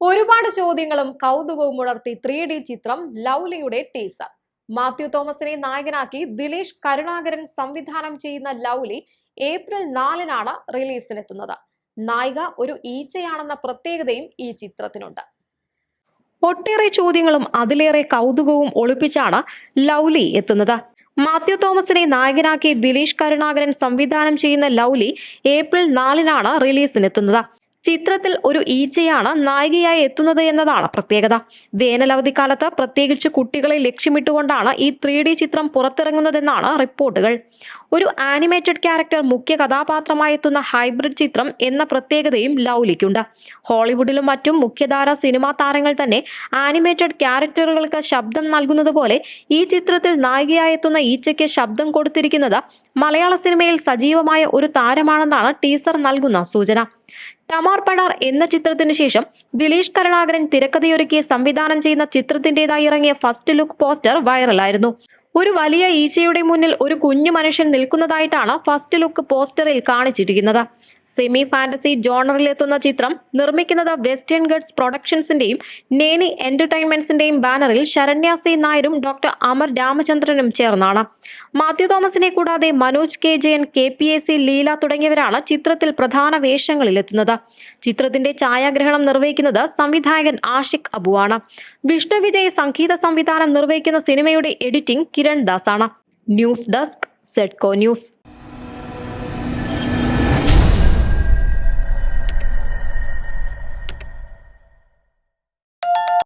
ഒരുപാട് ചോദ്യങ്ങളും കൗതുകവും ഉണർത്തി 3D ചിത്രം ലൗലിയുടെ ടീസർ. മാത്യു തോമസിനെ നായകനാക്കി ദിലീഷ് കരുണാകരൻ സംവിധാനം ചെയ്യുന്ന ലൗലി ഏപ്രിൽ 4-നാണ് റിലീസിനെത്തുന്നത്. നായിക ഒരു ഈച്ചയാണെന്ന പ്രത്യേകതയും ഈ ചിത്രത്തിനുണ്ട്. ഒട്ടേറെ ചോദ്യങ്ങളും അതിലേറെ കൗതുകവും ഒളിപ്പിച്ചാണ് ലൗലി എത്തുന്നത്. മാത്യു തോമസിനെ നായകനാക്കി ദിലീഷ് കരുണാകരൻ സംവിധാനം ചെയ്യുന്ന ലൗലി ഏപ്രിൽ 4-നാണ് റിലീസിനെത്തുന്നത്. ചിത്രത്തിൽ ഒരു ഈച്ചയാണ് നായികയായി എത്തുന്നത് എന്നതാണ് പ്രത്യേകത. വേനലവധിക്കാലത്ത് പ്രത്യേകിച്ച് കുട്ടികളെ ലക്ഷ്യമിട്ടുകൊണ്ടാണ് ഈ 3D ചിത്രം പുറത്തിറങ്ങുന്നതെന്നാണ് റിപ്പോർട്ടുകൾ. ഒരു ആനിമേറ്റഡ് ക്യാരക്ടർ മുഖ്യ കഥാപാത്രമായി എത്തുന്ന ഹൈബ്രിഡ് ചിത്രം എന്ന പ്രത്യേകതയും ലൗലിക്കുണ്ട്. ഹോളിവുഡിലും മറ്റും മുഖ്യധാര സിനിമാ താരങ്ങൾ തന്നെ ആനിമേറ്റഡ് ക്യാരക്ടറുകൾക്ക് ശബ്ദം നൽകുന്നത് പോലെ ഈ ചിത്രത്തിൽ നായികയായി എത്തുന്ന ഈച്ചയ്ക്ക് ശബ്ദം കൊടുത്തിരിക്കുന്നത് മലയാള സിനിമയിൽ സജീവമായ ഒരു താരമാണെന്നാണ് ടീസർ നൽകുന്ന സൂചന. ടമാർ പടാർ എന്ന ചിത്രത്തിന് ശേഷം ദിലീഷ് കരുണാകരൻ തിരക്കഥയൊരുക്കി സംവിധാനം ചെയ്യുന്ന ചിത്രത്തിൻ്റെതായി ഇറങ്ങിയ ഫസ്റ്റ് ലുക്ക് പോസ്റ്റർ വൈറലായിരുന്നു. ഒരു വലിയ ഈച്ചയുടെ മുന്നിൽ ഒരു കുഞ്ഞു മനുഷ്യൻ നിൽക്കുന്നതായിട്ടാണ് ഫസ്റ്റ് ലുക്ക് പോസ്റ്ററിൽ കാണിച്ചിരിക്കുന്നത്. സെമി ഫാന്റസി ജോണറിലെത്തുന്ന ചിത്രം നിർമ്മിക്കുന്നത് വെസ്റ്റേൺ ഗഡ്സ് പ്രൊഡക്ഷൻസിന്റെയും നേനി എന്റർടൈൻമെന്റ്സിന്റെയും ബാനറിൽ ശരണ്യ സി നായരും ഡോക്ടർ അമർ രാമചന്ദ്രനും ചേർന്നാണ്. മാത്യു തോമസിനെ കൂടാതെ മനോജ് കെ ജയൻ, KPAC ലീല തുടങ്ങിയവരാണ് ചിത്രത്തിൽ പ്രധാന വേഷങ്ങളിലെത്തുന്നത്. ചിത്രത്തിന്റെ ഛായാഗ്രഹണം നിർവഹിക്കുന്നത് സംവിധായകൻ ആഷിഖ് അബുവാണ്. വിഷ്ണു വിജയ് സംഗീത സംവിധാനം നിർവഹിക്കുന്ന സിനിമയുടെ എഡിറ്റിംഗ് കിരൺ ദാസ് ആണ്. ന്യൂസ് ഡെസ്ക്, സെഡ്കോ ന്യൂസ്.